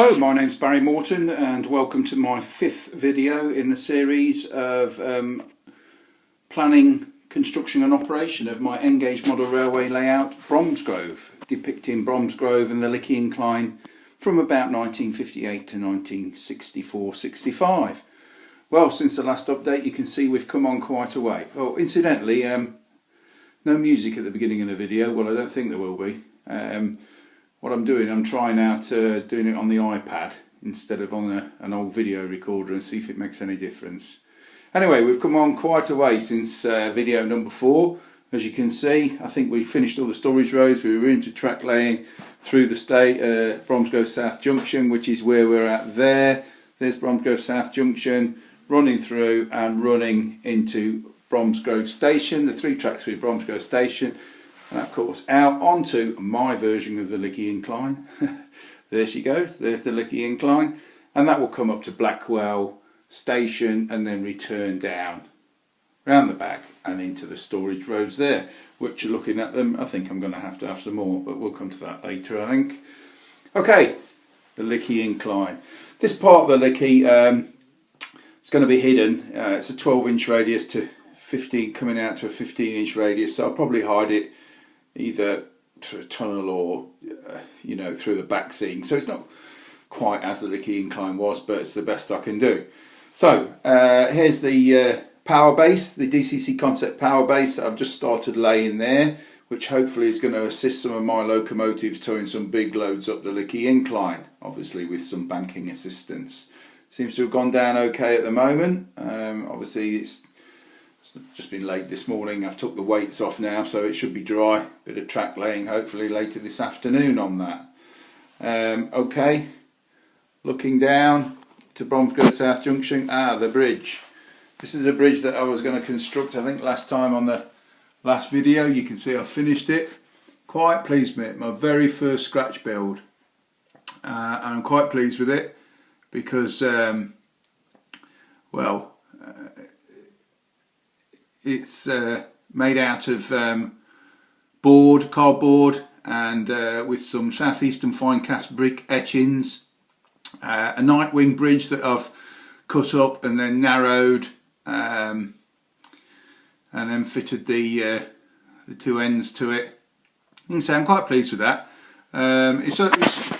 Hello, my name's Barry Morton and welcome to my 5th video in the series of planning, construction and operation of my N-gauge model railway layout Bromsgrove, depicting Bromsgrove and the Lickey Incline from about 1958 to 1964-65. Well, since the last update you can see we've come on quite a way. Oh, incidentally, no music at the beginning of the video. Well, I don't think there will be. What I'm doing, I'm trying out doing it on the iPad instead of on an old video recorder and see if it makes any difference. Anyway, we've come on quite a way since video number 4. As you can see, I think we finished all the storage roads. We were into track laying through the state, Bromsgrove South Junction, which is where we're at there. There's Bromsgrove South Junction, running through and running into Bromsgrove Station, the 3 tracks through Bromsgrove Station. And of course out onto my version of the Lickey Incline. There she goes, there's the Lickey Incline, and that will come up to Blackwell Station and then return down round the back and into the storage roads there, which, looking at them, I think I'm going to have some more, but we'll come to that later, I think. Okay, the Lickey Incline. This part of the Lickey is going to be hidden. It's a 12-inch radius to 15, coming out to a 15-inch radius, so I'll probably hide it either through a tunnel or through the back seam, so it's not quite as the Lickey Incline was, but it's the best I can do. So here's the power base, the DCC Concept power base that I've just started laying there, which hopefully is going to assist some of my locomotives towing some big loads up the Lickey Incline, obviously with some banking assistance. Seems to have gone down okay at the moment. Obviously it's just been late this morning. I've took the weights off now, so it should be dry. Bit of track laying hopefully later this afternoon on that. Okay, looking down to Bromsgrove South Junction. The bridge. This is a bridge that I was going to construct, I think, last time on the last video. You can see I finished it. Quite pleased with it. My very first scratch build, and I'm quite pleased with it because it's made out of cardboard, and with some southeastern fine cast brick etchings. A Nightwing bridge that I've cut up and then narrowed, and then fitted the 2 ends to it. You can say I'm quite pleased with that. It's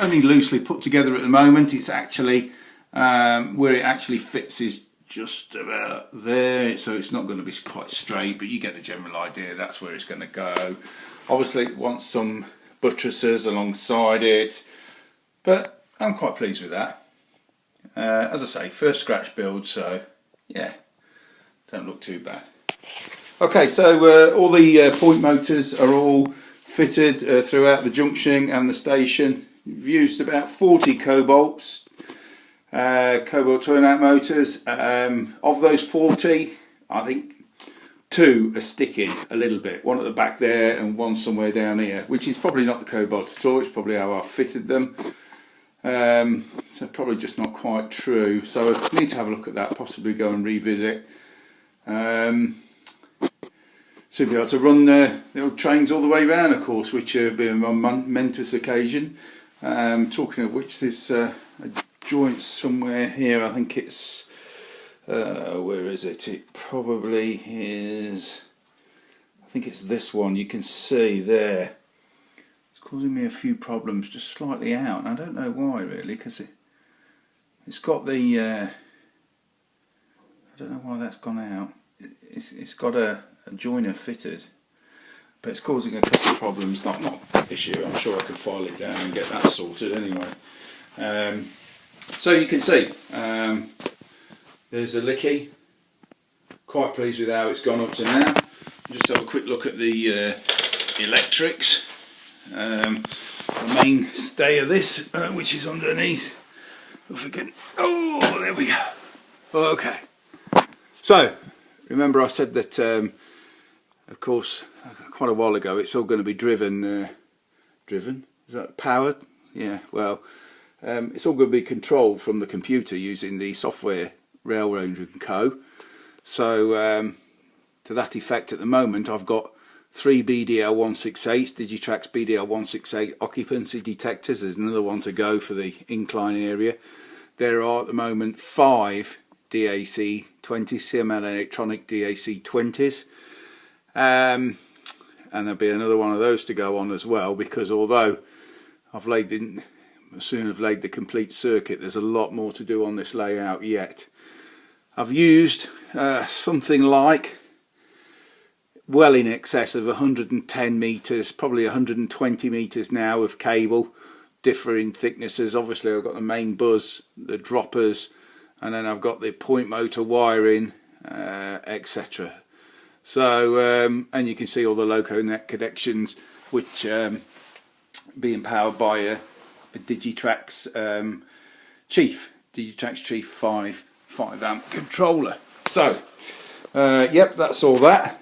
only loosely put together at the moment. It's actually where it actually fits is just about there, so it's not going to be quite straight, but you get the general idea. That's where it's going to go. Obviously it wants some buttresses alongside it, but I'm quite pleased with that. As I say, first scratch build, so yeah, don't look too bad. Okay, so all the point motors are all fitted throughout the junction and the station. We've used about 40 Cobalts. Cobalt turnout motors. Of those 40, I think 2 are sticking a little bit. One at the back there and one somewhere down here, which is probably not the Cobalt at all. It's probably how I fitted them. So probably just not quite true. So I need to have a look at that, possibly go and revisit. Soon be able to run the old trains all the way round, of course, which will be a momentous occasion. Talking of which, there's a joint somewhere here. I think it's where is it? It probably is, I think it's this one. You can see there it's causing me a few problems, just slightly out, and I don't know why really, because it's got the I don't know why that's gone out. It's got a joiner fitted, but it's causing a couple of problems. Not an issue. I'm sure I can file it down and get that sorted anyway. So you can see there's a Lickey. Quite pleased with how it's gone up to now. Just have a quick look at the electrics. The mainstay of this, which is underneath. If we can, oh, there we go. Okay. So remember I said that, of course, quite a while ago, it's all going to be driven. Driven? Is that powered? Yeah. Well. It's all going to be controlled from the computer using the software Railroad & Co. So to that effect, at the moment I've got 3 BDL168 Digitrax BDL168 occupancy detectors. There's another one to go for the incline area. There are at the moment 5 DAC 20 CML electronic DAC 20s, and there'll be another one of those to go on as well, because although I've laid the complete circuit, there's a lot more to do on this layout yet. I've used something like well in excess of 110 meters, probably 120 meters now of cable, differing thicknesses. Obviously I've got the main buzz, the droppers, and then I've got the point motor wiring, etc. So and you can see all the loco net connections, which being powered by a Digitrax Chief 5 amp controller. So yep, that's all that.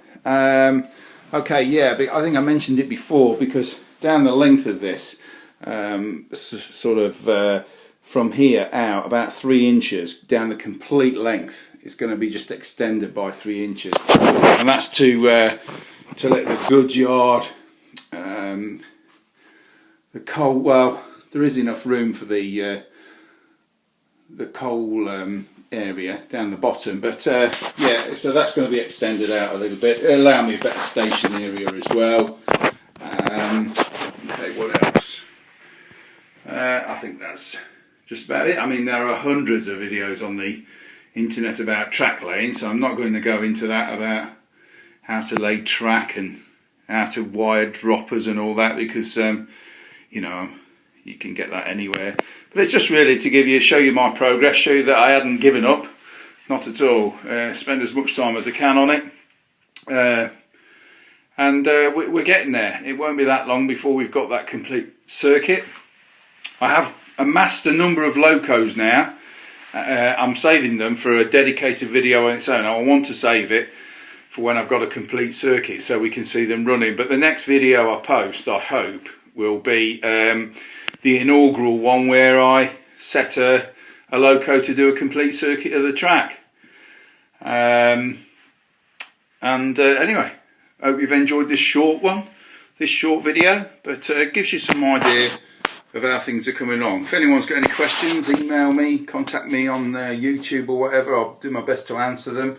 Okay, yeah, but I think I mentioned it before, because down the length of this, sort of from here out about 3 inches down the complete length, it's going to be just extended by 3 inches, and that's to let the goods yard, the coal, well, there is enough room for the coal area down the bottom, but yeah, so that's going to be extended out a little bit. It'll allow me a better station area as well. Okay, what else? I think that's just about it. I mean, there are hundreds of videos on the internet about track laying, so I'm not going to go into that, about how to lay track and how to wire droppers and all that, because you know, you can get that anywhere. But it's just really to show you my progress, show you that I hadn't given up, not at all. Spend as much time as I can on it, and we're getting there. It won't be that long before we've got that complete circuit. I have amassed a number of locos now. I'm saving them for a dedicated video on its own. I want to save it for when I've got a complete circuit so we can see them running. But the next video I post, I hope, will be the inaugural one where I set a loco to do a complete circuit of the track. Anyway, I hope you've enjoyed this short video, but it gives you some idea of how things are coming along. If anyone's got any questions, email me, contact me on YouTube or whatever. I'll do my best to answer them.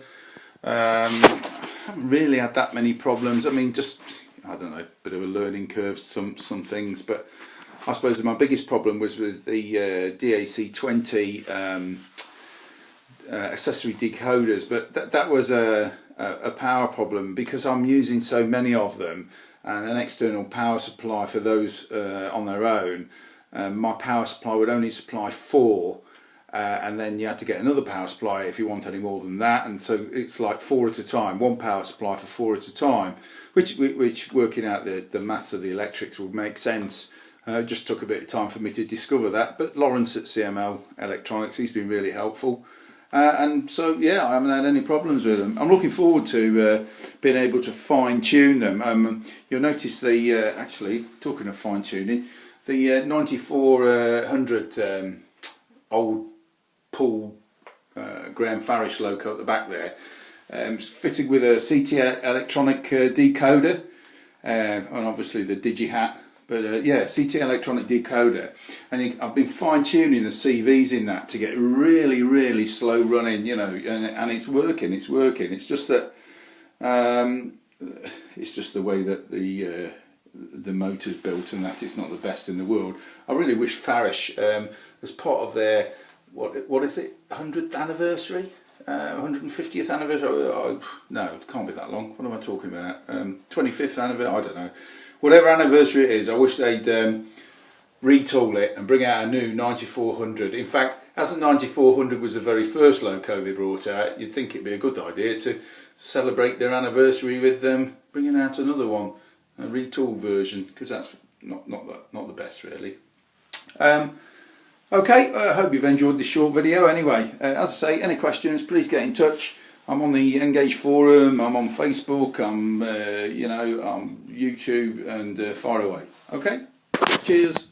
I haven't really had that many problems. I mean, just, I don't know, a bit of a learning curve, some things, but I suppose my biggest problem was with the DAC 20 accessory decoders, but that was a power problem, because I'm using so many of them, and an external power supply for those on their own. My power supply would only supply 4, and then you had to get another power supply if you want any more than that, and so it's like 4 at a time, one power supply for 4 at a time, which working out the maths of the electrics would make sense. It just took a bit of time for me to discover that, but Lawrence at CML Electronics, he's been really helpful. And so yeah, I haven't had any problems with them. I'm looking forward to being able to fine tune them. You'll notice the actually, talking of fine tuning, the 9400 old Paul Graham Farish loco at the back there, it's fitted with a CT electronic decoder, and obviously the DigiHat. But yeah, CT electronic decoder, and I've been fine tuning the CVs in that to get really slow running, you know, and it's working. It's just that it's just the way that the motor's built, and that it's not the best in the world. I really wish Farish, as part of their what is it, 100th anniversary, 150th anniversary. No, it can't be that long. What am I talking about? 25th anniversary. I don't know. Whatever anniversary it is, I wish they'd retool it and bring out a new 9400. In fact, as the 9400 was the very first loco they brought out, you'd think it'd be a good idea to celebrate their anniversary with them bringing out another one, a retooled version, because that's not the best really. Okay, I hope you've enjoyed this short video. Anyway, as I say, any questions, please get in touch. I'm on the Engage forum, I'm on Facebook, I'm you know, on YouTube, and fire away. Okay, cheers.